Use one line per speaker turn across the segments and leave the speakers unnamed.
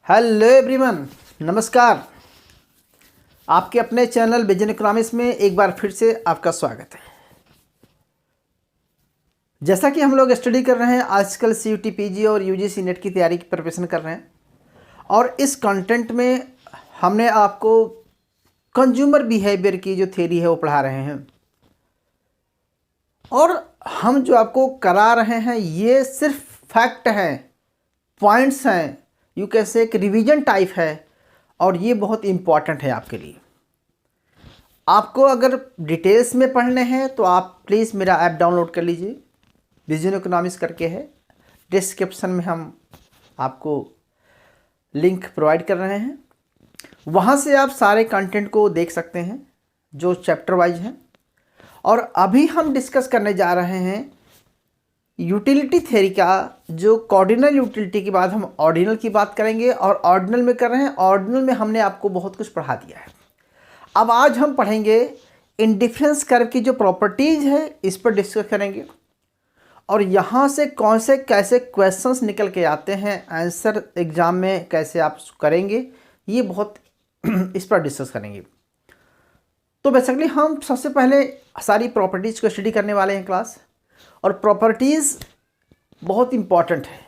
Hello everyone, नमस्कार। आपके अपने चैनल विजन इकोनॉमिक्स में एक बार फिर से आपका स्वागत है। जैसा कि हम लोग स्टडी कर रहे हैं, आजकल CUT PG और UGC नेट की तैयारी की प्रिपरेशन कर रहे हैं और इस कंटेंट में हमने आपको कंज्यूमर बिहेवियर की जो थ्योरी है वो पढ़ा रहे हैं। और हम जो आपको करा रहे हैं ये सिर्फ फैक्ट हैं, पॉइंट्स हैं, यू कैसे एक रिवीजन टाइप है और ये बहुत इम्पॉर्टेंट है आपके लिए। आपको अगर डिटेल्स में पढ़ने हैं तो आप प्लीज़ मेरा ऐप डाउनलोड कर लीजिए, विजन इकोनॉमिक्स करके है। डिस्क्रिप्शन में हम आपको लिंक प्रोवाइड कर रहे हैं, वहाँ से आप सारे कंटेंट को देख सकते हैं जो चैप्टर वाइज हैं। और अभी हम डिस्कस करने जा रहे हैं यूटिलिटी थ्योरी का, जो कॉर्डिनल यूटिलिटी के बाद हम ऑर्डिनल की बात करेंगे और ऑर्डिनल में कर रहे हैं। ऑर्डिनल में हमने आपको बहुत कुछ पढ़ा दिया है। अब आज हम पढ़ेंगे इंडिफरेंस कर्व की जो प्रॉपर्टीज़ है इस पर डिस्कस करेंगे और यहाँ से कौन से कैसे क्वेश्चंस निकल के आते हैं, आंसर एग्ज़ाम में कैसे आप करेंगे, ये बहुत इस पर डिस्कस करेंगे। तो बेसिकली हम सबसे पहले सारी प्रॉपर्टीज़ को स्टडी करने वाले हैं क्लास। और प्रॉपर्टीज़ बहुत इम्पॉर्टेंट है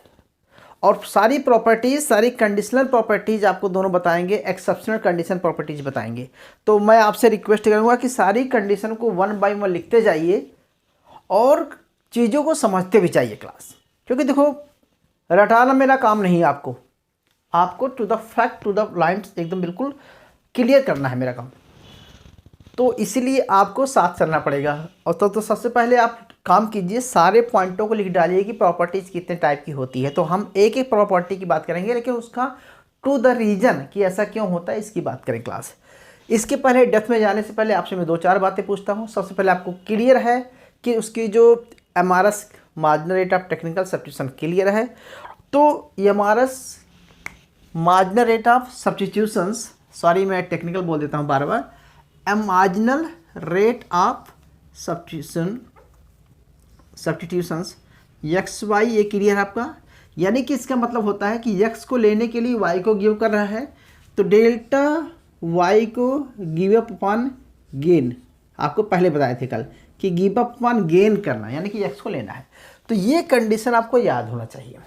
और सारी प्रॉपर्टीज़, सारी कंडीशनल प्रॉपर्टीज़ आपको दोनों बताएंगे, एक्सेप्शनल कंडीशन प्रॉपर्टीज़ बताएंगे। तो मैं आपसे रिक्वेस्ट करूँगा कि सारी कंडीशन को 1 बाय 1 लिखते जाइए और चीज़ों को समझते भी जाइए क्लास। क्योंकि देखो, रटाना मेरा काम नहीं है, आपको to the fact, to the lines एकदम बिल्कुल क्लियर करना है मेरा काम। तो इसीलिए आपको साथ करना पड़ेगा। और तो सबसे पहले आप काम कीजिए, सारे पॉइंटों को लिख डालिए कि प्रॉपर्टीज़ कितने टाइप की होती है। तो हम एक एक प्रॉपर्टी की बात करेंगे, लेकिन उसका टू द रीज़न कि ऐसा क्यों होता है इसकी बात करें क्लास। इसके पहले डेप्थ में जाने से पहले आपसे मैं 2-4 बातें पूछता हूँ। सबसे पहले आपको क्लियर है कि उसकी जो MRS marginal rate of technical substitution clear है। तो MRS marginal rate of substitutions, sorry मैं टेक्निकल बोल देता हूँ बार बार, marginal rate of substitutions XY, ये क्लियर है आपका। यानी कि इसका मतलब होता है कि x को लेने के लिए y को गिव कर रहा है, तो डेल्टा y को गिव अप अपॉन गेन, आपको पहले बताए थे कल कि गिव अप अपॉन गेन करना, यानी कि x को लेना है। तो ये कंडीशन आपको याद होना चाहिए।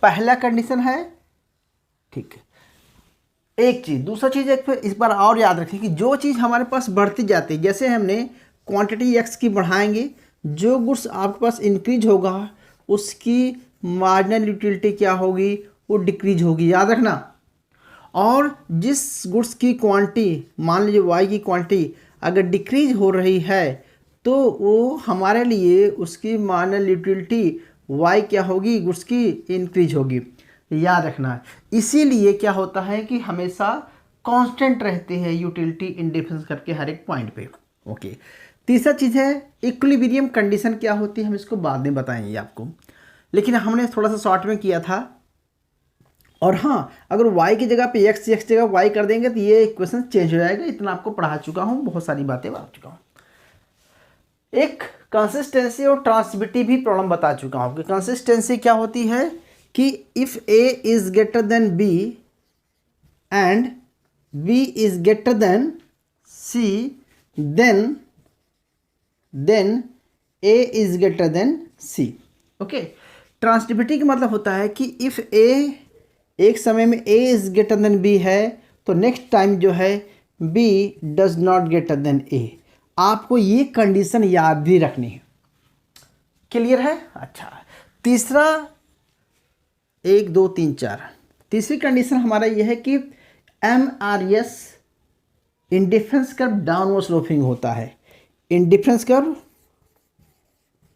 पहला कंडीशन है, ठीक है, एक चीज़। दूसरा चीज़ एक फिर इस बार और याद रखें कि जो चीज़ हमारे पास बढ़ती जाती है, जैसे हमने क्वांटिटी x की बढ़ाएंगे, जो गुड्स आपके पास इंक्रीज होगा उसकी मार्जिनल यूटिलिटी क्या होगी, वो डिक्रीज होगी, याद रखना। और जिस गुड्स की क्वांटिटी, मान लीजिए y की क्वांटिटी अगर डिक्रीज हो रही है तो वो हमारे लिए उसकी मार्जिनल यूटिलिटी y क्या होगी, गुड्स की इंक्रीज होगी, याद रखना। इसीलिए क्या होता है कि हमेशा कांस्टेंट रहते हैं यूटिलिटी इंडिफरेंस करके हर एक पॉइंट पे। ओके, तीसरा चीज़ है इक्विलिब्रियम कंडीशन क्या होती है, हम इसको बाद में बताएंगे आपको, लेकिन हमने थोड़ा सा शॉर्ट में किया था। और हाँ, अगर y की जगह पे x जगह y कर देंगे तो ये इक्वेशन चेंज हो जाएगा। इतना आपको पढ़ा चुका हूँ, बहुत सारी बातें बता चुका हूँ। एक कंसिस्टेंसी और ट्रांसमिटिविटी भी प्रॉब्लम बता चुका हूँ कि कंसिस्टेंसी क्या होती है कि if a is greater than b and b is greater than c, then a is greater than c। Okay, transitivity का मतलब होता है कि इफ़ a एक समय में a is greater than b है तो नेक्स्ट टाइम जो है b does not greater then a। आपको ये कंडीशन याद भी रखनी है, क्लियर है। अच्छा, तीसरा 1 2 3 4, तीसरी कंडीशन हमारा यह है कि MRS indifference curve downward sloping होता है। इंडिफरेंस कर्व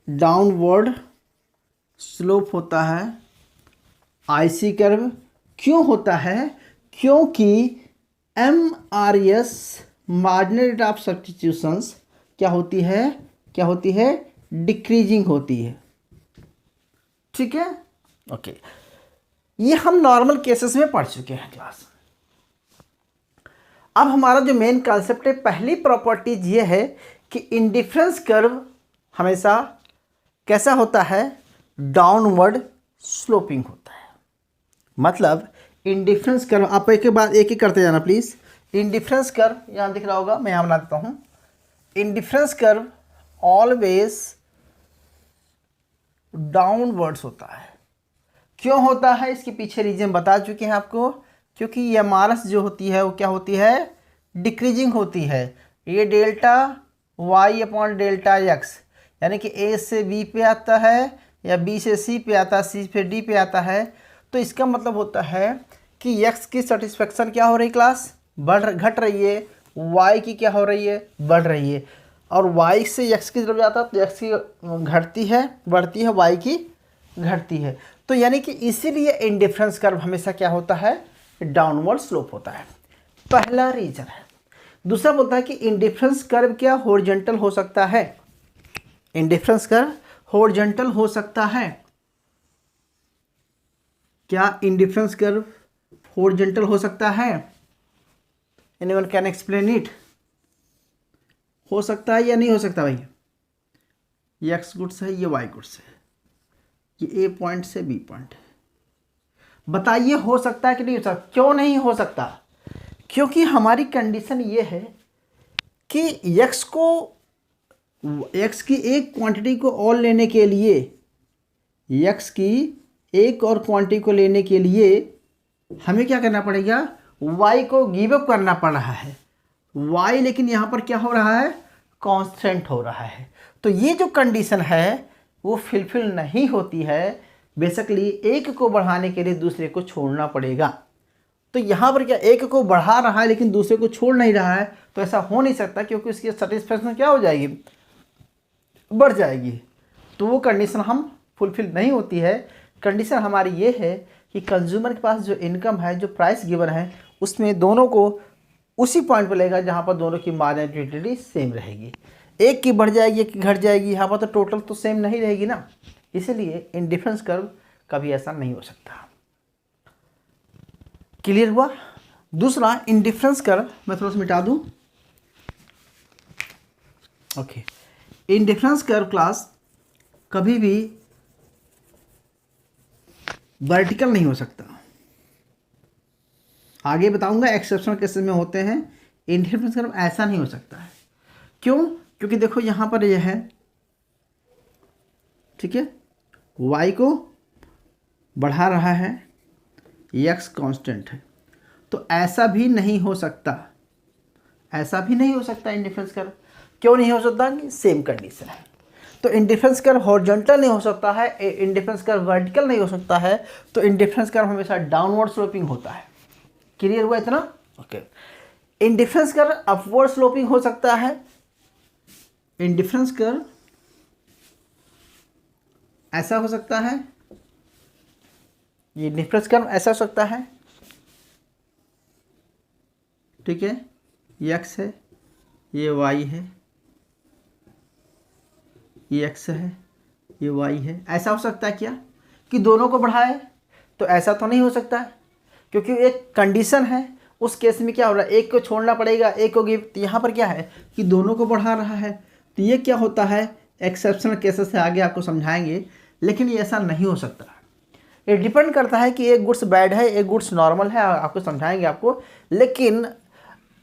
डाउनवर्ड स्लोप होता है। IC कर्व क्यों होता है, क्योंकि MRS marginal rate of substitutions क्या होती है, डिक्रीजिंग होती है। ठीक है, ओके, ये हम नॉर्मल केसेस में पढ़ चुके हैं क्लास। अब हमारा जो मेन कॉन्सेप्ट है, पहली प्रॉपर्टीज ये है कि इंडिफरेंस कर्व हमेशा कैसा होता है, डाउनवर्ड स्लोपिंग होता है। मतलब इंडिफरेंस कर्व, आप एक के बाद एक करते जाना प्लीज़। इंडिफरेंस कर्व यहाँ दिख रहा होगा, मैं यहाँ बना देता हूँ। इंडिफरेंस कर्व ऑलवेज डाउनवर्ड्स होता है। क्यों होता है, इसके पीछे रीजन बता चुके हैं आपको। क्योंकि ये मारस जो होती है वो क्या होती है, डिक्रीजिंग होती है। ये delta y upon delta x, यानी कि a से b पे आता है या b से c पे आता है, c से d पे आता है। तो इसका मतलब होता है कि x की सेटिस्फेक्शन क्या हो रही क्लास, घट रही है, y की क्या हो रही है, बढ़ रही है। और y से x की तरफ जाता है तो x की घटती है, बढ़ती है, y की घटती है। तो यानी कि इसीलिए इंडिफरेंस कर्व हमेशा क्या होता है, डाउनवर्ड स्लोप होता है। पहला रीजन है। दूसरा बोलता है कि इंडिफरेंस कर्व क्या हॉरिजॉन्टल हो सकता है। इंडिफरेंस कर्व हॉरिजॉन्टल हो सकता है। क्या इंडिफरेंस कर्व हॉरिजॉन्टल हो सकता है? Anyone can explain it? हो सकता है या नहीं हो सकता भाई? ये एक्स गुड्स है, ये वाई गुड्स है, ये ए पॉइंट से बी पॉइंट है। बताइए हो सकता है कि नहीं हो सकता? क्यों नहीं हो सकता? क्योंकि हमारी कंडीशन ये है कि x की एक क्वांटिटी को और लेने के लिए, x की एक और क्वांटिटी को लेने के लिए हमें क्या करना पड़ेगा, y को गिव अप करना पड़ रहा है। y लेकिन यहाँ पर क्या हो रहा है, कांस्टेंट हो रहा है। तो ये जो कंडीशन है वो फिलफिल नहीं होती है। बेसिकली एक को बढ़ाने के लिए दूसरे को छोड़ना पड़ेगा। तो यहाँ पर क्या एक को बढ़ा रहा है लेकिन दूसरे को छोड़ नहीं रहा है, तो ऐसा हो नहीं सकता, क्योंकि उसकी सेटिस्फेक्शन क्या हो जाएगी, बढ़ जाएगी। तो वो कंडीशन हम फुलफिल नहीं होती है। कंडीशन हमारी ये है कि कंज्यूमर के पास जो इनकम है, जो प्राइस गिवन है, उसमें दोनों को उसी पॉइंट पर लेगा जहाँ पर दोनों की मार्जिनल यूटिलिटी सेम रहेगी। एक की बढ़ जाएगी, एक की घट जाएगी, यहाँ पर तो टोटल तो सेम नहीं रहेगी ना। इसलिए इंडिफरेंस कर्व कभी ऐसा नहीं हो सकता। क्लियर हुआ? दूसरा इंडिफरेंस कर्व मैं थोड़ा सा मिटा दूं। ओके, इंडिफरेंस कर्व क्लास कभी भी वर्टिकल नहीं हो सकता। आगे बताऊंगा एक्सेप्शनल केसेस में होते हैं। इंडिफरेंस कर्व ऐसा नहीं हो सकता है। क्यों? क्योंकि देखो यहाँ पर यह है, ठीक है, y को बढ़ा रहा है, x कांस्टेंट है, तो ऐसा भी नहीं हो सकता, ऐसा भी नहीं हो सकता इंडिफरेंस कर्व। क्यों नहीं हो सकता? सेम कंडीशन है। तो इंडिफरेंस कर्व हॉरिजॉन्टल नहीं हो सकता है, इंडिफरेंस कर्व वर्टिकल नहीं हो सकता है, तो इंडिफरेंस कर्व हमेशा डाउनवर्ड स्लोपिंग होता है। क्लियर हुआ इतना? Okay. Indifference curve upward sloping हो सकता है। इंडिफरेंस कर्व ऐसा हो सकता है, ये इंडिफरेंस कर्व ऐसा हो सकता है, ठीक है, ये x है, ये y है, ये x है, ये y है। ऐसा हो सकता है क्या कि दोनों को बढ़ाए? तो ऐसा तो नहीं हो सकता, क्योंकि एक कंडीशन है। उस केस में क्या हो रहा है, एक को छोड़ना पड़ेगा, एक को गिव। तो यहाँ पर क्या है कि दोनों को बढ़ा रहा है। तो ये क्या होता है, एक्सेप्शनल केसेस से आगे आपको समझाएंगे, लेकिन ये ऐसा नहीं हो सकता। ये डिपेंड करता है कि एक गुड्स बैड है, एक गुड्स नॉर्मल है, आपको समझाएंगे आपको। लेकिन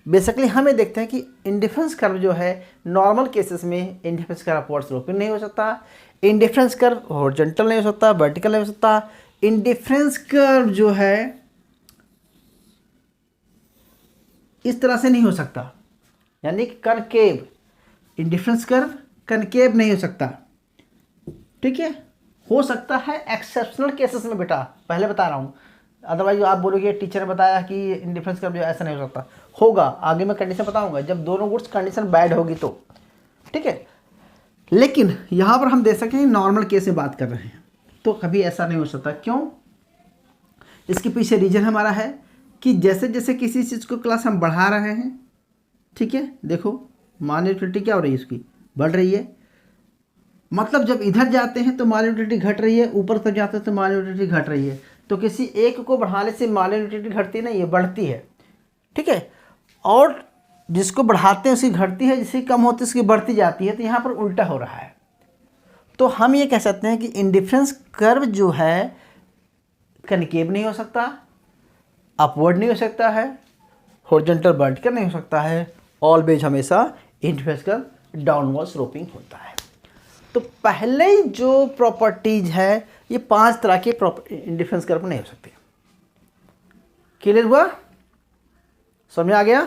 बेसिकली हमें देखते हैं कि इंडिफरेंस कर्व जो है नॉर्मल केसेस में इंडिफरेंस कर्व अपवर्ड स्लोपिंग नहीं हो सकता, इंडिफरेंस कर्व हॉरिजॉन्टल नहीं हो सकता, वर्टिकल नहीं हो सकता। इंडिफरेंस कर्व जो है इस तरह से नहीं हो सकता, यानी कनकेव। इंडिफरेंस कर्व कनकेव नहीं हो सकता, ठीक है। हो सकता है एक्सेप्शनल केसेस में बेटा, पहले बता रहा हूँ। अदरवाइज आप बोलोगे टीचर ने बताया कि इंडिफरेंस कर्व जो ऐसा नहीं हो सकता। होगा, आगे मैं कंडीशन बताऊंगा जब दोनों गुड्स कंडीशन बैड होगी तो, ठीक है। लेकिन यहाँ पर हम देख सकते हैं नॉर्मल केस में बात कर रहे हैं, तो कभी ऐसा नहीं हो सकता। क्यों? इसके पीछे रीजन हमारा है कि जैसे जैसे किसी चीज़ को क्लास हम बढ़ा रहे हैं, ठीक है, देखो मार्जिनल क्या हो रही है, उसकी बढ़ रही है। मतलब जब इधर जाते हैं तो मार्जिनल घट रही है, ऊपर तक जाते हैं तो मार्जिनल घट रही है। तो किसी एक को बढ़ाने से मार्जिनल घटती नहीं है, बढ़ती है, ठीक है। और जिसको बढ़ाते हैं उसकी घटती है, जिसकी कम होती है उसकी बढ़ती जाती है। तो यहाँ पर उल्टा हो रहा है। तो हम ये कह सकते हैं कि इंडिफरेंस कर्व जो है कनकेव नहीं हो सकता, अपवर्ड नहीं हो सकता है, हॉरिजॉन्टल वर्टिकल नहीं हो सकता है, ऑलवेज हमेशा इंडिफरेंस कर्व डाउनवर्ड स्लोपिंग होता है। तो पहले जो प्रॉपर्टीज है ये 5 तरह के इंडिफरेंस कर्व नहीं हो सकते। क्लियर हुआ, समझ में आ गया?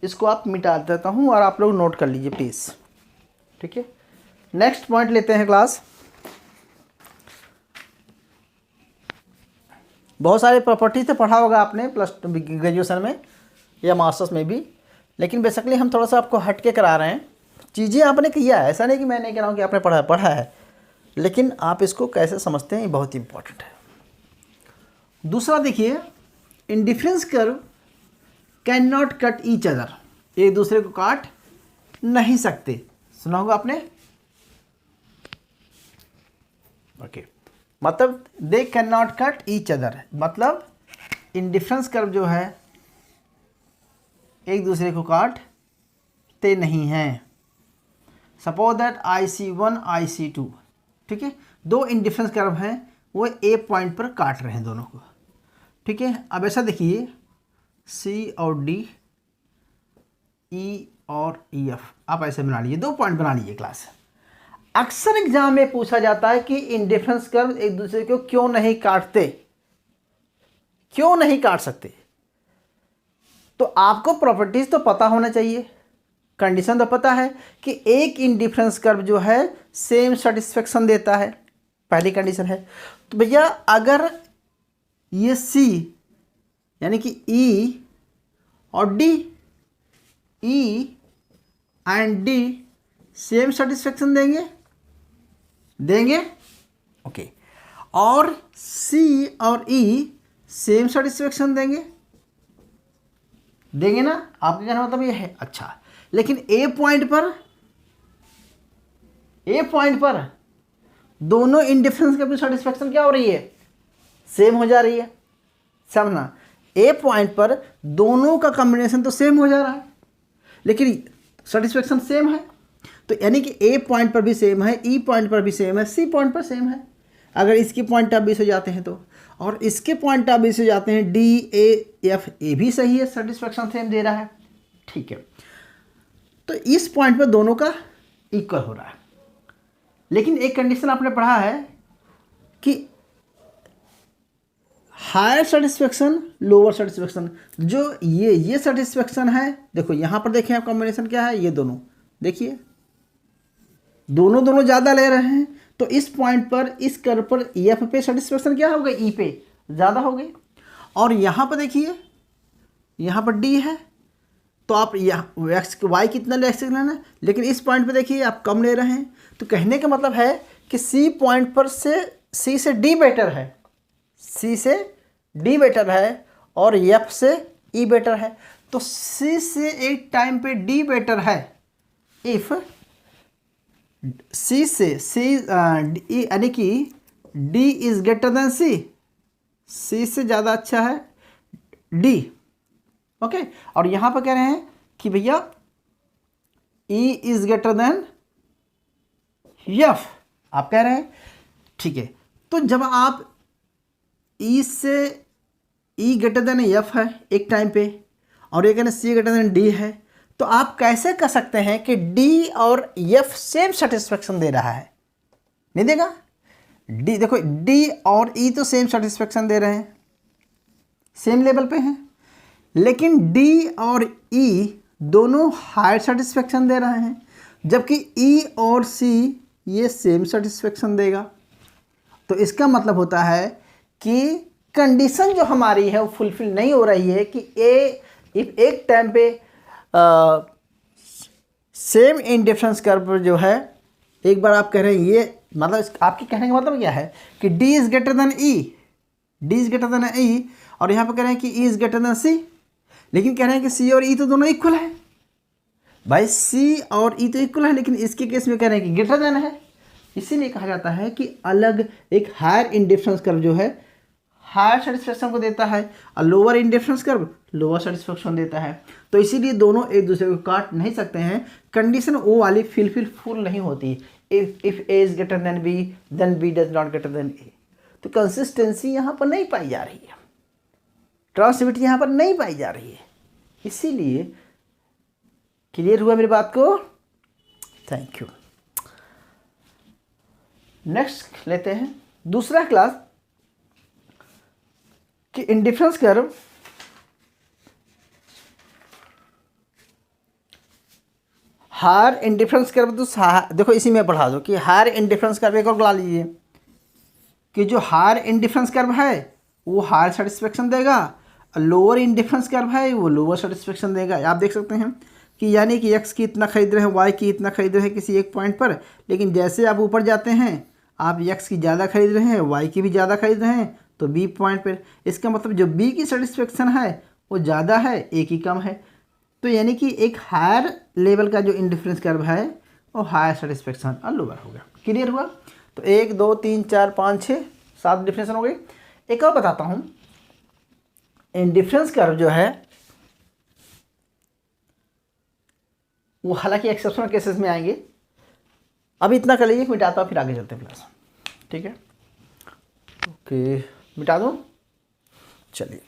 इसको आप मिटा देता हूँ और आप लोग नोट कर लीजिए प्लीज़, ठीक है। नेक्स्ट पॉइंट लेते हैं क्लास। बहुत सारे प्रॉपर्टीज तो पढ़ा होगा आपने प्लस ग्रेजुएशन में या मास्टर्स में भी, लेकिन बेसिकली हम थोड़ा सा आपको हट के करा रहे हैं। चीज़ें आपने किया है, ऐसा नहीं कि मैं नहीं कह रहा हूँ कि आपने पढ़ा है, लेकिन आप इसको कैसे समझते हैं ये बहुत इंपॉर्टेंट है। दूसरा देखिए, indifference curve can not cut each other, एक दूसरे को काट नहीं सकते। सुना होगा आपने? ओके, मतलब they can not cut each other, मतलब इंडिफरेंस कर्व जो है एक दूसरे को काटते नहीं हैं। सपोज दैट IC1 IC2, ठीक है, दो इंडिफरेंस कर्व हैं, वो ए पॉइंट पर काट रहे हैं दोनों को, ठीक है। अब ऐसा देखिए, C और D, E और EF, आप ऐसे बना लीजिए, 2 पॉइंट बना लीजिए क्लास। अक्सर एग्जाम में पूछा जाता है कि इंडिफरेंस कर्व एक दूसरे को क्यों नहीं काटते, क्यों नहीं काट सकते। तो आपको प्रॉपर्टीज तो पता होना चाहिए, कंडीशन तो पता है कि एक इंडिफरेंस कर्व जो है सेम सेटिस्फेक्शन देता है, पहली कंडीशन है। तो भैया अगर ये C यानी कि E और D, E and D same satisfaction देंगे, ओके, और C और E सेम सेटिस्फेक्शन देंगे ना, आपके कहने मतलब ये है। अच्छा, लेकिन ए पॉइंट पर दोनों इंडिफरेंस की सेटिस्फेक्शन क्या हो रही है? सेम हो जा रही है। समझना, ए पॉइंट पर दोनों का कॉम्बिनेशन तो सेम हो जा रहा है, लेकिन सेटिस्फेक्शन सेम है। तो यानी कि ए पॉइंट पर भी सेम है, ई पॉइंट पर भी सेम है, सी पॉइंट पर सेम है। अगर इसके पॉइंट ऑफ व्यू से जाते हैं तो, और इसके पॉइंट ऑफ व्यू से जाते हैं, डी ए एफ, ए भी सही है, सेटिस्फेक्शन सेम दे रहा है, ठीक है। तो इस पॉइंट पर दोनों का इक्वल हो रहा है। लेकिन एक कंडीशन आपने पढ़ा है कि हायर सेटिस्फेक्शन लोअर सेटिस्फेक्शन, जो ये सेटिस्फेक्शन है, देखो यहाँ पर देखें आप कॉम्बिनेशन क्या है, ये दोनों देखिए, दोनों ज़्यादा ले रहे हैं। तो इस पॉइंट पर, इस कर्व पर एफ पे सेटिस्फेक्शन क्या हो गई, ई पे ज़्यादा हो गई। और यहाँ पर देखिए, यहाँ पर डी है, तो आप यहाँ एक्स वाई कितना ले सकते हैं, लेकिन इस पॉइंट पे देखिए आप कम ले रहे हैं। तो कहने का मतलब है कि सी पॉइंट पर सी से डी बेटर है, सी से डी बेटर है, और एफ से ई बेटर है। तो सी से एक टाइम पे डी बेटर है इफ सी से सी यानी कि डी इज ग्रेटर देन सी से ज़्यादा अच्छा है डी, ओके। और यहाँ पर कह रहे हैं कि भैया E is greater then F, आप कह रहे हैं, ठीक है। तो जब आप ई से ई ग्रेटर देन एफ है एक टाइम पे, और ये कहना सी ग्रेटर देन डी है, तो आप कैसे कह सकते हैं कि डी और एफ सेम सेटिस्फेक्शन दे रहा है? नहीं देगा। डी देखो, डी और ई तो सेम सेटिस्फेक्शन दे रहे हैं, सेम लेवल पे हैं, लेकिन डी और ई दोनों हायर सेटिस्फेक्शन दे रहे हैं, जबकि ई और सी ये सेम सेटिस्फेक्शन देगा। तो इसका मतलब होता है कि कंडीशन जो हमारी है वो फुलफिल नहीं हो रही है कि एक टाइम पे सेम इंडिफरेंस कर्व जो है, एक बार आप कह रहे हैं ये, मतलब आपके कहने का मतलब क्या है कि D is greater then E, D is greater then E, और यहाँ पर कह रहे हैं कि E is greater than C, लेकिन कह रहे हैं कि C और E तो दोनों इक्वल है। भाई C और E तो इक्वल है, लेकिन इसके केस में कह रहे हैं कि ग्रेटर देन है। इसीलिए कहा जाता है कि अलग एक हायर इंडिफरेंस कर्व जो है हायर सेटिस्फेक्शन को देता है, और lower indifference curve lower satisfaction देता है। तो इसीलिए दोनों एक दूसरे को काट नहीं सकते हैं, कंडीशन वो वाली फुल नहीं होती। If A is greater than B then B does not greater than A. तो कंसिस्टेंसी यहाँ पर नहीं पाई जा रही है, ट्रांसमिसिबिलिटी यहाँ पर नहीं पाई जा रही है, इसीलिए। क्लियर हुआ मेरी बात को? Thank you. नेक्स्ट लेते हैं दूसरा क्लास कि indifference curve higher indifference curve. तो देखो इसी में पढ़ा दो कि हायर इंडिफरेंस कर्व एक और बुला लीजिए कि जो हायर इंडिफरेंस कर्व है वो हायर सेटिस्फेक्शन देगा, लोअर इंडिफरेंस कर्व है वो लोअर सेटिस्फेक्शन देगा। आप देख सकते हैं कि यानी कि x की इतना खरीद रहे हैं, y की इतना खरीद रहे हैं किसी एक पॉइंट पर, लेकिन जैसे आप ऊपर जाते हैं आप x की ज़्यादा खरीद रहे हैं, y की भी ज़्यादा खरीद रहे हैं तो b पॉइंट पर। इसका मतलब जो b की सेटिस्फेक्शन है वो ज़्यादा है, a की कम है। तो यानी कि एक हायर लेवल का जो इंडिफरेंस कर्व है वो हायर सेटिस्फेक्शन और लोअर होगा। क्लियर हुआ? तो 1 2 3 4 5 6 7 डिफरेंशन हो गई। एक और बताता हूँ, इंडिफरेंस कर्व जो है वो हालांकि एक्सेप्शनल केसेस में आएंगे। अभी इतना कर लीजिए, मिटाता हूँ फिर आगे चलते हैं क्लास। ठीक है, ओके मिटा दूँ, चलिए।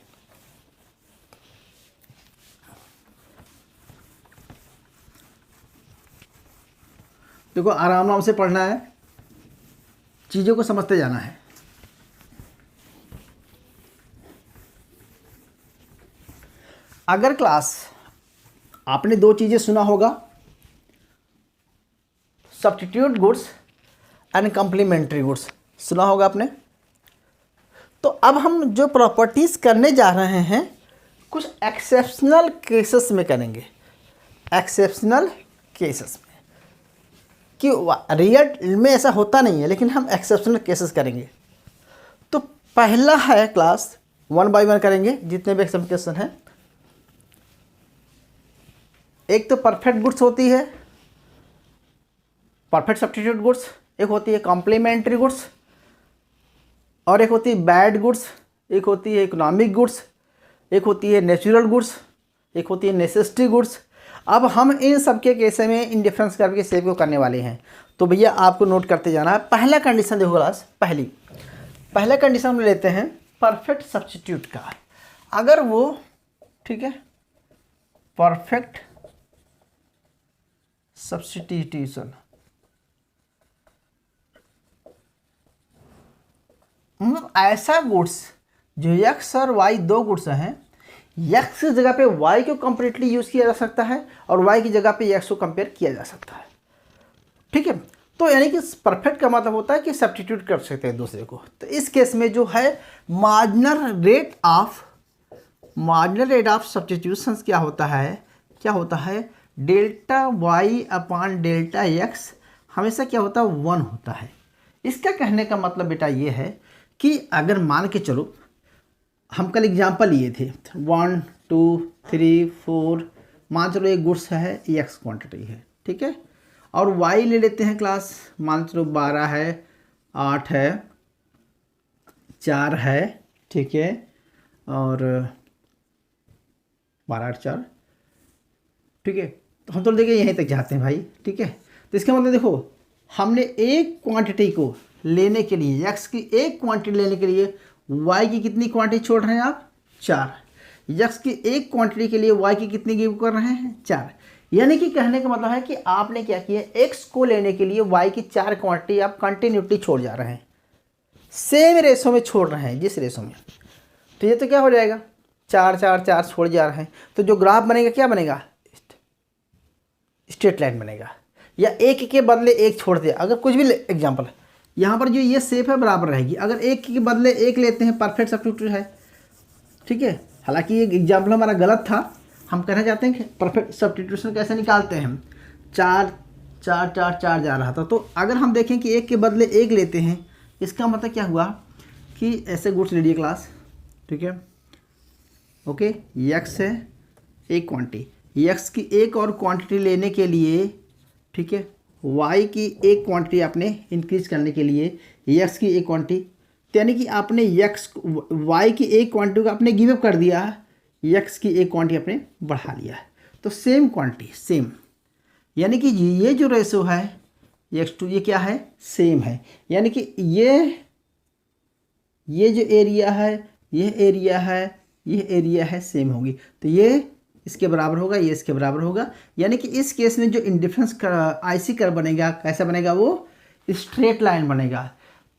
देखो आराम आराम से पढ़ना है, चीज़ों को समझते जाना है। अगर क्लास आपने दो चीज़ें सुना होगा, substitute goods and complementary goods सुना होगा आपने। तो अब हम जो प्रॉपर्टीज़ करने जा रहे हैं कुछ एक्सेप्शनल केसेस में करेंगे। एक्सेप्शनल केसेस में कि रियल में ऐसा होता नहीं है, लेकिन हम एक्सेप्शनल केसेस करेंगे। तो पहला है क्लास 1 बाय 1 करेंगे जितने भी एक्सेप्शन हैं। एक तो परफेक्ट गुड्स होती है, परफेक्ट सब्स्टिट्यूट गुड्स, एक होती है कॉम्प्लीमेंट्री गुड्स, और एक होती है बैड गुड्स, एक होती है इकोनॉमिक गुड्स, एक होती है नेचुरल गुड्स, एक होती है नेसेसिटी गुड्स। अब हम इन सब के केस में इंडिफरेंस कर्व के शेप को करने वाले हैं। तो भैया आपको नोट करते जाना है। पहला कंडीशन देखो क्लास, पहला कंडीशन हम लेते हैं परफेक्ट सब्स्टिट्यूट का। अगर वो ठीक है परफेक्ट सब्स्टिट्यूशन मतलब ऐसा गुड्स जो x और y दो गुड्स हैं, x की जगह पे y को कंप्लीटली यूज़ किया जा सकता है और y की जगह पे x को कंपेयर किया जा सकता है। ठीक है, तो यानी कि परफेक्ट का मतलब होता है कि सब्स्टिट्यूट कर सकते हैं दूसरे को। तो इस केस में जो है मार्जिनल रेट ऑफ सब्स्टिट्यूशन क्या होता है, डेल्टा y अपान डेल्टा x हमेशा क्या होता है 1 होता है। इसका कहने का मतलब बेटा ये है कि अगर मान के चलो हम कल एग्जाम्पल लिए थे 1 2 3 4, मान चलो एक गुड्स है x क्वांटिटी है, ठीक है, और y ले लेते हैं क्लास, मान चलो 12 है, 8 है, 4 है, ठीक है, और 12 8 4, ठीक है। तो हम तो देखिए यहीं तक जाते हैं भाई, ठीक है। तो इसका मतलब देखो हमने एक क्वांटिटी को लेने के लिए, x की एक क्वांटिटी लेने के लिए y की कितनी क्वांटिटी छोड़ रहे हैं आप 4, x की एक क्वांटिटी के लिए y की कितनी गिव कर रहे हैं 4। यानी कि कहने का मतलब है कि आपने क्या किया, x को लेने के लिए y की 4 क्वांटिटी आप कंटिन्यूटी छोड़ जा रहे हैं, सेम रेशो में छोड़ रहे हैं, जिस रेशो में। तो ये तो क्या हो जाएगा 4 4 4 छोड़ जा रहे हैं, तो जो ग्राफ बनेगा क्या बनेगा, स्ट्रेट लाइन बनेगा। या एक के बदले एक छोड़ दिया, अगर कुछ भी एग्जांपल यहाँ पर जो ये शेप है बराबर रहेगी, अगर एक के बदले एक लेते हैं परफेक्ट सब्स्टिट्यूट है, ठीक है। हालांकि ये एग्जांपल हमारा गलत था, हम कहना चाहते हैं कि परफेक्ट सब्स्टिट्यूशन कैसे निकालते हैं हम, 4 4 4 4 जा रहा था। तो अगर हम देखें कि एक के बदले एक लेते हैं, इसका मतलब क्या हुआ कि ऐसे गुड्स ले लिए क्लास, ठीक है, ओके, x है एक क्वांटिटी, x की एक और क्वांटिटी लेने के लिए, ठीक है, y की एक क्वांटिटी आपने इंक्रीज करने के लिए x की एक क्वांटिटी, यानी कि आपने y की एक क्वांटिटी को आपने गिव अप कर दिया, x की एक क्वांटिटी आपने बढ़ा लिया। तो सेम क्वांटिटी सेम, यानी कि ये जो रेशो है x2 ये क्या है सेम है, यानी कि ये जो एरिया है, ये एरिया है, ये एरिया है सेम होगी, तो ये इसके बराबर होगा, ये इसके बराबर होगा। यानी कि इस केस में जो इंडिफरेंस आईसी कर्व बनेगा कैसा बनेगा, वो स्ट्रेट लाइन बनेगा।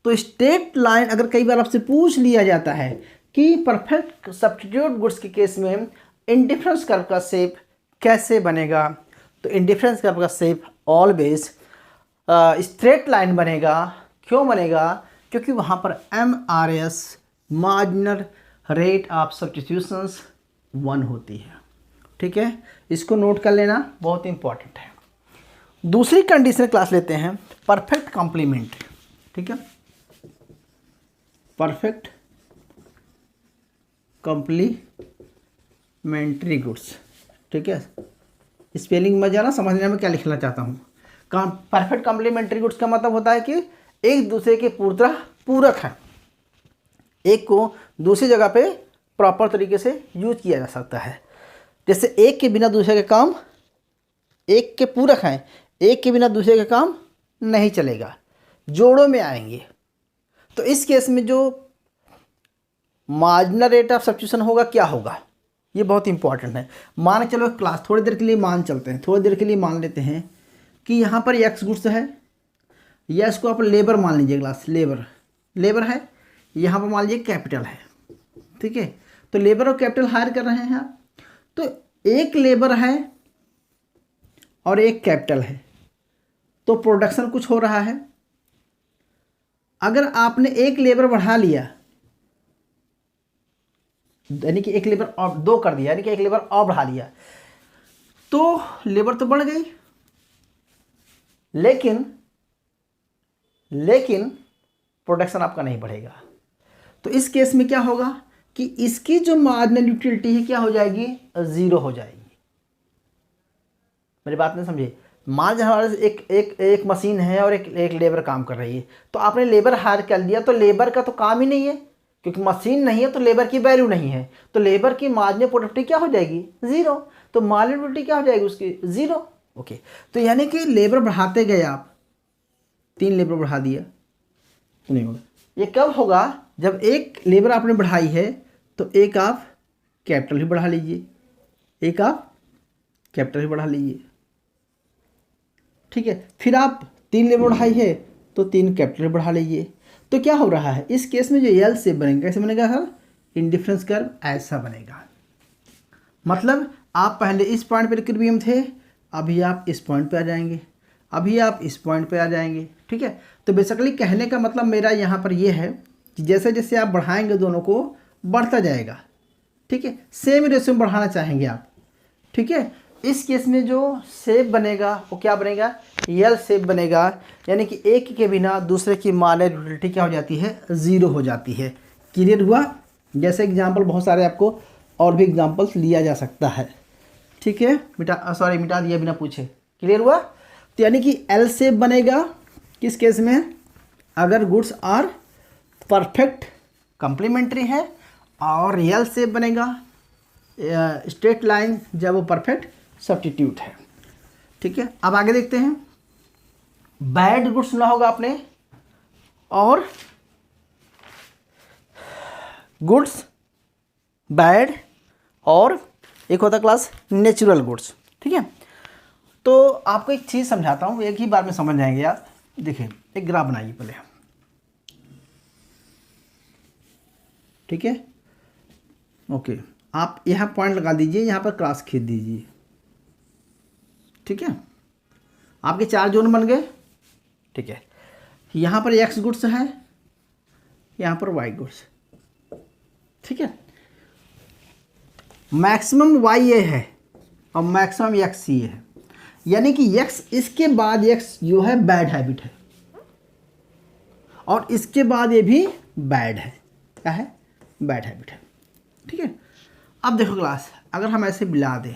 तो स्ट्रेट लाइन अगर कई बार आपसे पूछ लिया जाता है कि परफेक्ट सब्स्टिट्यूट गुड्स के केस में इंडिफरेंस कर्व का शेप कैसे बनेगा, तो इंडिफरेंस कर्व का शेप ऑलवेज स्ट्रेट लाइन बनेगा। क्यों बनेगा? क्योंकि वहाँ पर MRS marginal rate of substitutions 1 होती है। ठीक है, इसको नोट कर लेना, बहुत इंपॉर्टेंट है। दूसरी कंडीशन क्लास लेते हैं, परफेक्ट कॉम्प्लीमेंट्री। ठीक है, परफेक्ट कॉम्प्लीमेंट्री गुड्स। ठीक है, स्पेलिंग में जाना, समझने में क्या लिखना चाहता हूँ। परफेक्ट कॉम्प्लीमेंट्री गुड्स का मतलब होता है कि एक दूसरे के पूरक है, एक को दूसरी जगह पे प्रॉपर तरीके से यूज किया जा सकता है। जैसे एक के बिना दूसरे के काम, एक के पूरक हैं, एक के बिना दूसरे का काम नहीं चलेगा, जोड़ों में आएंगे। तो इस केस में जो मार्जिनल रेट ऑफ सब्स्टिट्यूशन होगा क्या होगा, ये बहुत इंपॉर्टेंट है। मान चलो क्लास थोड़ी देर के लिए मान चलते हैं, थोड़ी देर के लिए मान लेते हैं कि यहाँ पर एक्स गुड्स है, या इसको आप लेबर मान लीजिए, क्लास लेबर है, यहाँ पर मान लीजिए कैपिटल है। ठीक है, तो लेबर और कैपिटल हायर कर रहे हैं आप, तो एक लेबर है और एक कैपिटल है, तो प्रोडक्शन कुछ हो रहा है। अगर आपने एक लेबर बढ़ा लिया, यानी कि एक लेबर और 2 कर दिया, यानी कि एक लेबर और बढ़ा लिया, तो लेबर तो बढ़ गई, लेकिन प्रोडक्शन आपका नहीं बढ़ेगा। तो इस केस में क्या होगा कि इसकी जो मार्जिनल यूटिलिटी है क्या हो जाएगी, 0 हो जाएगी। मेरी बात नहीं समझे। मान लीजिए हमारे एक मशीन है और एक लेबर काम कर रही है, तो आपने लेबर हायर कर लिया, तो लेबर का तो काम ही नहीं है, क्योंकि मशीन नहीं है तो लेबर की वैल्यू नहीं है, तो लेबर की मार्जिनल प्रोडक्टिविटी क्या हो जाएगी, 0। तो मार्जिनल प्रोडक्टिविटी क्या हो जाएगी उसकी, 0। ओके, तो यानी कि लेबर बढ़ाते गए आप, 3 लेबर बढ़ा दिया तो नहीं होगा। ये कब होगा, जब एक लेबर आपने बढ़ाई है तो एक आप कैपिटल भी बढ़ा लीजिए, एक आप कैपिटल भी बढ़ा लीजिए। ठीक है, फिर आप 3 लेबर बढ़ाई है तो 3 कैपिटल बढ़ा लीजिए। तो क्या हो रहा है इस केस में, जो एल शेप बनेगा, कैसे बनेगा सर, इंडिफरेंस कर्व ऐसा बनेगा। मतलब आप पहले इस पॉइंट पर इक्विलिब्रियम थे, अभी आप इस पॉइंट पे आ जाएंगे, अभी आप इस पॉइंट पे आ जाएंगे। ठीक है, तो बेसिकली कहने का मतलब मेरा यहाँ पर ये है कि जैसे जैसे आप बढ़ाएंगे दोनों को बढ़ता जाएगा। ठीक है, सेम रेशियो में बढ़ाना चाहेंगे आप। ठीक है, इस केस में जो शेप बनेगा वो क्या बनेगा, एल शेप बनेगा, यानी कि एक के बिना दूसरे की मार्जिनल यूटिलिटी क्या हो जाती है, 0 हो जाती है। क्लियर हुआ? जैसे एग्जाम्पल बहुत सारे आपको और भी एग्जाम्पल्स लिया जा सकता है। ठीक है, मिटा दिया बिना पूछे। क्लियर हुआ? तो यानी कि एल शेप बनेगा किस केस में, अगर गुड्स आर परफेक्ट कंप्लीमेंट्री है, और एल शेप बनेगा स्ट्रेट लाइन जब वो परफेक्ट सब्स्टिट्यूट है। ठीक है, अब आगे देखते हैं। बैड गुड्स सुना होगा आपने, और गुड्स बैड, और एक होता क्लास नेचुरल गुड्स। ठीक है, तो आपको एक चीज़ समझाता हूँ, एक ही बार में समझ जाएंगे आप। देखिए, एक ग्राफ बनाइए पहले। ठीक है, ओके, आप यहाँ पॉइंट लगा दीजिए, यहाँ पर क्रॉस खींच दीजिए। ठीक है, आपके 4 जोन बन गए। ठीक है, यहाँ पर एक्स गुड्स है, यहाँ पर वाई गुड्स। ठीक है, मैक्सिमम वाई ये है और मैक्सिमम एक्स ये है, यानी कि एक्स इसके बाद एक्स जो है बैड हैबिट है, और इसके बाद ये भी बैड है। क्या है, बैड हैबिट है। ठीक है, अब देखो क्लास, अगर हम ऐसे मिला दें,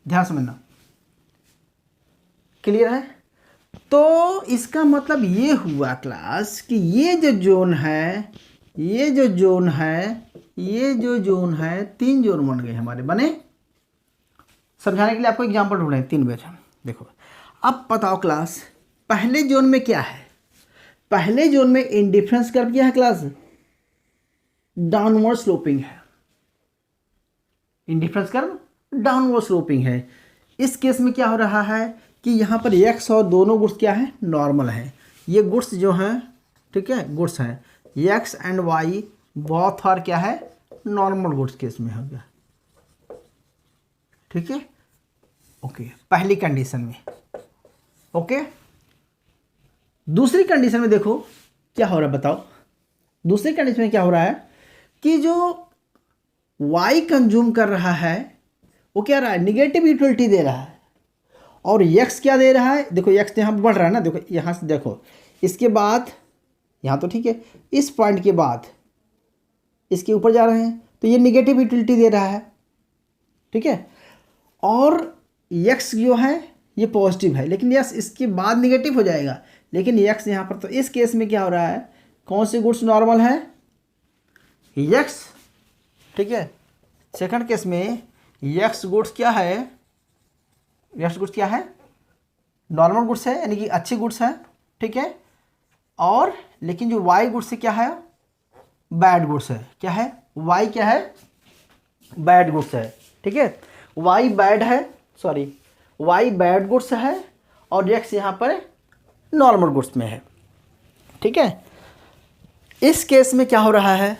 ध्यान समझना, क्लियर है? तो इसका मतलब ये हुआ क्लास कि ये जो जोन है, ये जो जोन है, ये जो जोन है, 3 जोन बन गए हमारे, बने। समझाने के लिए आपको एग्जांपल ढूंढे 3 बेच। देखो, अब बताओ क्लास, पहले जोन में क्या है, पहले जोन में इंडिफरेंस कर्व क्या है क्लास, डाउनवर्ड स्लोपिंग है। इंडिफरेंस कर्व डाउनवर्ड स्लोपिंग है। इस केस में क्या हो रहा है कि यहाँ पर एक्स और दोनों गुड्स क्या है, नॉर्मल है। ये गुड्स जो हैं, ठीक है, गुड्स हैं X and Y both are क्या है, नॉर्मल गुड्स केस में हो गया, ठीक है। ओके, पहली कंडीशन में। ओके, दूसरी कंडीशन में देखो क्या हो रहा है, बताओ। दूसरी कंडीशन में क्या हो रहा है कि जो y कंज्यूम कर रहा है वो क्या रहा है, निगेटिव यूटिलिटी दे रहा है, और x क्या दे रहा है, देखो x यहाँ पर बढ़ रहा है ना, देखो यहाँ से देखो, इसके बाद यहाँ तो ठीक है, इस पॉइंट के बाद इसके ऊपर जा रहे हैं तो ये निगेटिव यूटिलिटी दे रहा है, ठीक है। और x जो है ये पॉजिटिव है, लेकिन x इसके बाद निगेटिव हो जाएगा, लेकिन x यहाँ पर, तो इस केस में क्या हो रहा है, कौन सी गुड्स नॉर्मल है, x, ठीक है। सेकंड केस में x गुड्स क्या है, x गुड्स क्या है, नॉर्मल गुड्स है, यानी कि अच्छी गुड्स है, ठीक है। और लेकिन जो y गुड्स है क्या है, बैड गुड्स है, क्या है, y क्या है, बैड गुड्स है, ठीक है। y बैड है, सॉरी y बैड गुड्स है और x यहाँ पर नॉर्मल गुड्स में है, ठीक है। इस केस में क्या हो रहा है,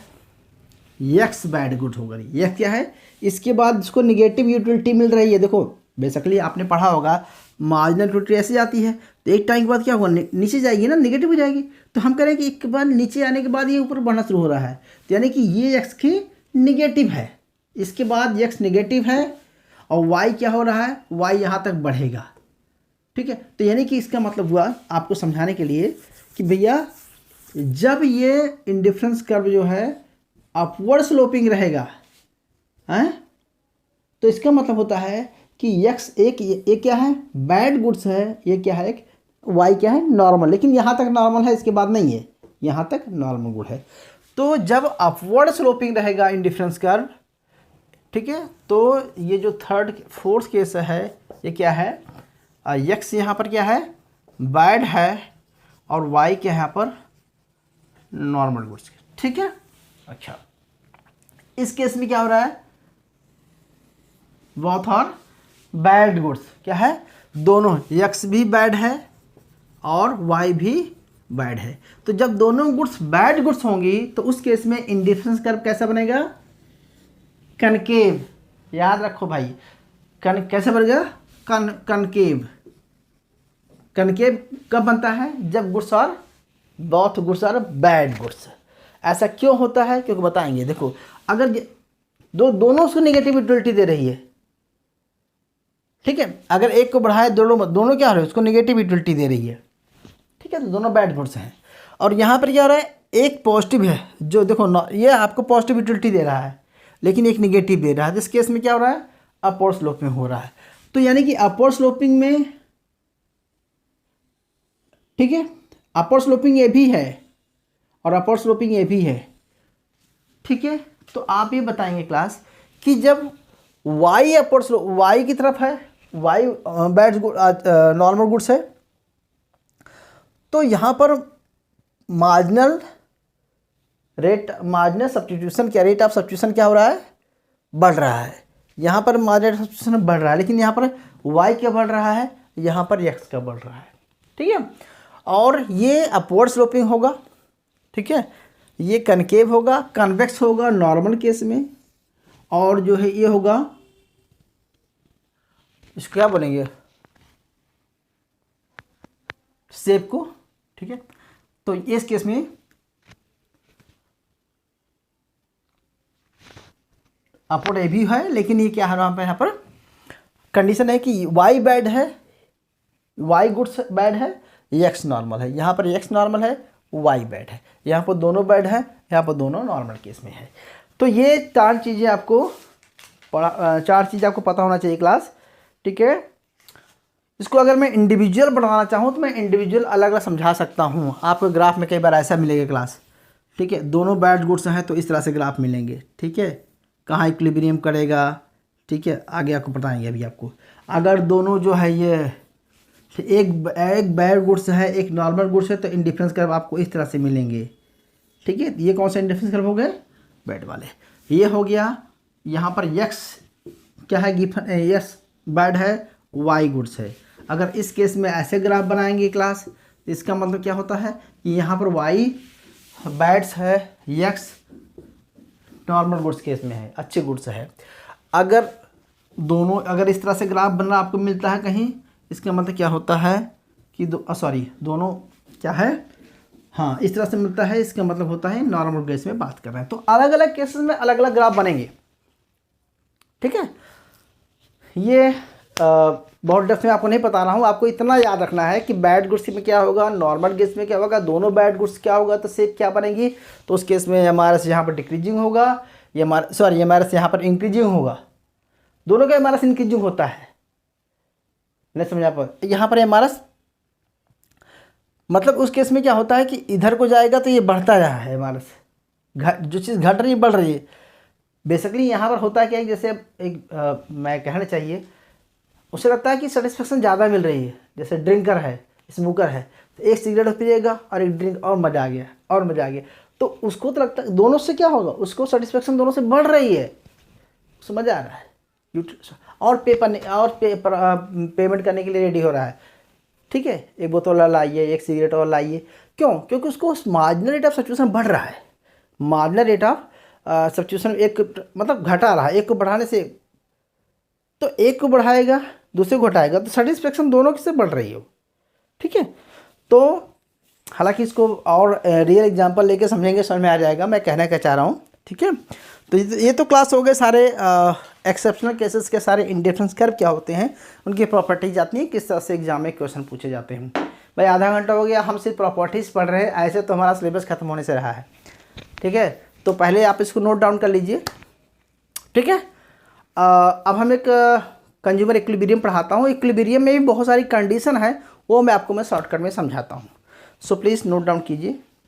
x बैड गुड होगा, यह क्या है, इसके बाद इसको निगेटिव यूटिलिटी मिल रही है। देखो बेसिकली आपने पढ़ा होगा मार्जिनल यूटिलिटी ऐसे जाती है, तो एक टाइम के बाद क्या होगा, नीचे जाएगी ना, निगेटिव हो जाएगी। तो हम कह रहे हैं कि एक बार नीचे आने के बाद ये ऊपर बढ़ना शुरू हो रहा है, तो यानी कि ये x की निगेटिव है, इसके बाद x निगेटिव है और y क्या हो रहा है, y यहाँ तक बढ़ेगा, ठीक है। तो यानी कि इसका मतलब हुआ आपको समझाने के लिए कि भैया जब ये इंडिफरेंस कर्व जो है अपवर्ड स्लोपिंग रहेगा, हैं, तो इसका मतलब होता है कि x एक क्या है, बैड गुड्स है, ये क्या है, एक y क्या है, नॉर्मल, लेकिन यहाँ तक नॉर्मल है, इसके बाद नहीं है, यहाँ तक नॉर्मल गुड है। तो जब अपवर्ड स्लोपिंग रहेगा इंडिफरेंस कर्व, ठीक है, तो ये जो थर्ड फोर्थ केस है, ये क्या है, x यहाँ पर क्या है, बैड है, और y क्या है यहाँ पर नॉर्मल गुड्स, ठीक है। अच्छा, इस केस में क्या हो रहा है, बोथ आर बैड गुड्स, क्या है, दोनों, x भी बैड है और y भी बैड है। तो जब दोनों गुड्स बैड गुड्स होंगी तो उस केस में इंडिफरेंस कर्व कैसा बनेगा, कनकेव, याद रखो भाई, कैसे बनेगा, कनकेव। कनकेव कब बनता है, जब गुड्स और both goods are bad goods. ऐसा क्यों होता है, क्योंकि बताएंगे। देखो अगर दोनों उसको निगेटिव यूटिलिटी दे रही है, ठीक है, अगर एक को बढ़ाए दोनों क्या हो रहे हैं, उसको निगेटिव यूटिलिटी दे रही है, ठीक है, तो दोनों बैड गुड्स हैं। और यहाँ पर क्या हो रहा है, एक पॉजिटिव है, जो देखो ये आपको पॉजिटिव यूटिलिटी दे रहा है, लेकिन एक निगेटिव दे रहा है। जिस केस में क्या हो रहा है, अपवर्ड स्लोपिंग हो रहा है। तो यानी कि अपवर्ड स्लोपिंग में, ठीक है, अपवर्ड स्लोपिंग ये भी है और अपवर्ड स्लोपिंग ये भी है, ठीक है। तो आप ये बताएंगे क्लास कि जब y अपवर्ड स्लोप y की तरफ है, y बैड नॉर्मल गुड्स है, तो यहाँ पर मार्जिनल सब्स्टिट्यूशन क्या, रेट ऑफ सब्स्टिट्यूशन क्या हो रहा है, बढ़ रहा है। यहाँ पर मार्जिनल सब्स्टिट्यूशन बढ़ रहा है, लेकिन यहाँ पर y क्या बढ़ रहा है, यहाँ पर x का बढ़ रहा है, ठीक है। और ये अपवर्ड स्लोपिंग होगा, ठीक है, ये कनकेव होगा, कन्वेक्स होगा नॉर्मल केस में, और जो है ये होगा, इसको क्या बोलेंगे, शेप को, ठीक है। तो इस केस में अपवर्ड ए भी है, लेकिन ये क्या है, यहाँ पर कंडीशन है कि y बैड है, y गुड्स बैड है, x नॉर्मल है। यहाँ पर x नॉर्मल है, y बैड है, यहाँ पर दोनों बैड है, यहाँ पर दोनों नॉर्मल केस में है। तो ये चार चीज़ें आपको पता होना चाहिए क्लास, ठीक है। इसको अगर मैं इंडिविजुअल बढ़ाना चाहूँ तो मैं इंडिविजुअल अलग अलग समझा सकता हूँ। आपको ग्राफ में कई बार ऐसा मिलेगा क्लास, ठीक है, दोनों बैड गुड्स हैं तो इस तरह से ग्राफ मिलेंगे, ठीक है, कहाँ इक्विलिब्रियम करेगा, ठीक है, आगे आपको बताएंगे अभी आपको। अगर दोनों जो है ये एक बैड गुड्स है, एक नॉर्मल गुड्स है, तो इंडिफरेंस कर्व आपको इस तरह से मिलेंगे, ठीक है। ये कौन सा इंडिफरेंस कर्व हो गए, बैड वाले। ये हो गया, यहाँ पर x क्या है गिवन, यस बैड है, वाई गुड्स है। अगर इस केस में ऐसे ग्राफ बनाएंगे क्लास, तो इसका मतलब क्या होता है कि यहाँ पर वाई बैड्स है, यक्स नॉर्मल गुड्स केस में है, अच्छे गुड्स है। अगर दोनों, अगर इस तरह से ग्राफ बनना आपको मिलता है कहीं, इसका मतलब क्या होता है कि दोनों क्या है, हाँ इस तरह से मिलता है, इसका मतलब होता है नॉर्मल केस में बात कर रहे हैं। तो अलग अलग केसेस में अलग अलग ग्राफ बनेंगे, ठीक है। ये बहुत डेप्थ में आपको नहीं बता रहा हूँ, आपको इतना याद रखना है कि बैड गुड्स में क्या होगा, नॉर्मल केस में क्या होगा, दोनों बैड गुड्स क्या होगा तो शेप क्या बनेगी। तो उस केस में एमआरएस यहाँ पर डिक्रीजिंग होगा, एमआरएस यहाँ पर इंक्रीजिंग होगा, दोनों का एमआरएस इंक्रीजिंग होता है, नहीं समझा पर। यहाँ पर एमआरएस मतलब उस केस में क्या होता है कि इधर को जाएगा तो ये बढ़ता जा रहा है एमआरएस, जो चीज़ घट रही है बढ़ रही है। बेसिकली यहाँ पर होता है क्या, जैसे एक मैं कहना चाहिए, उसे लगता है कि सेटिस्फेक्शन ज़्यादा मिल रही है। जैसे ड्रिंकर है, स्मोकर है, तो एक सिगरेट पिएगा और एक ड्रिंक और मज़ा आ गया और मज़ा आ गया, तो उसको तो लगता है दोनों से क्या होगा, उसको सेटिस्फेक्शन दोनों से बढ़ रही है, उसको मज़ा आ रहा है और पेमेंट करने के लिए रेडी हो रहा है, ठीक है। एक बोतल और लाइए, एक सिगरेट और लाइए, क्यों? क्योंकि उसको मार्जिनल रेट ऑफ सब्स्टिट्यूशन बढ़ रहा है। मार्जिनल रेट ऑफ सब्स्टिट्यूशन एक मतलब घटा रहा है, एक को बढ़ाने से, तो एक को बढ़ाएगा दूसरे को घटाएगा, तो सेटिस्फेक्शन दोनों की से बढ़ रही हो, ठीक है। तो हालांकि इसको और रियल एग्जांपल लेके समझेंगे, समझ में आ जाएगा मैं कहना क्या चाह रहा हूँ, ठीक है। तो ये तो क्लास हो गए सारे एक्सेप्शनल केसेस के, सारे इंडिफरेंस कर्व क्या होते हैं, उनकी प्रॉपर्टीज आती हैं, किस तरह से एग्जाम में क्वेश्चन पूछे जाते हैं। भाई आधा घंटा हो गया, हम सिर्फ प्रॉपर्टीज़ पढ़ रहे हैं, ऐसे तो हमारा सिलेबस खत्म होने से रहा है, ठीक है। तो पहले आप इसको नोट डाउन कर लीजिए, ठीक है। अब हम एक कंज्यूमर इक्विलिब्रियम पढ़ाता हूँ। इक्विलिब्रियम में भी बहुत सारी कंडीशन है, वो मैं आपको शॉर्टकट में समझाता हूँ। सो प्लीज़ नोट डाउन कीजिए।